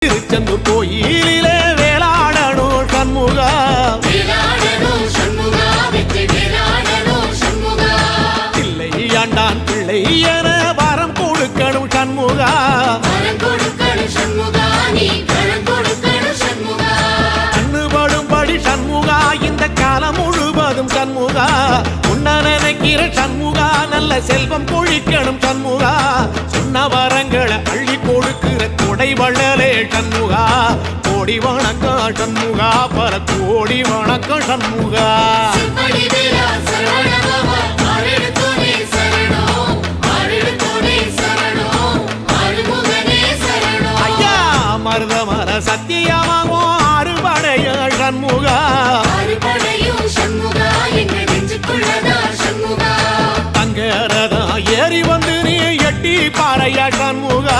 திருச்செந்தூர் கோயிலிலே வேளாடணும் சண்முகா, பிள்ளை ஆண்டான் பிள்ளை என வரம் கொடுக்கணும் சண்முகா, கண்ணுபடும்படி சண்முகா இந்த காலம் முழுவதும் சண்முகா, உன்ன நினைக்கிற சண்முகா நல்ல செல்வம் பொழிக்கணும் சண்முகா, சொன்ன வரங்களை அள்ளி கொடுக்கிற கொடை வள்ளலே சண்முகா, கோடி வணக்கம் சண்முகா, பல கோடி வணக்கம் சண்முகா. ஐயா மருதமர சத்தியமாகும் அறுபடைய சண்முகா, தங்கரதா ஏறி வந்து நீ எட்டி பாறையா சண்முகா,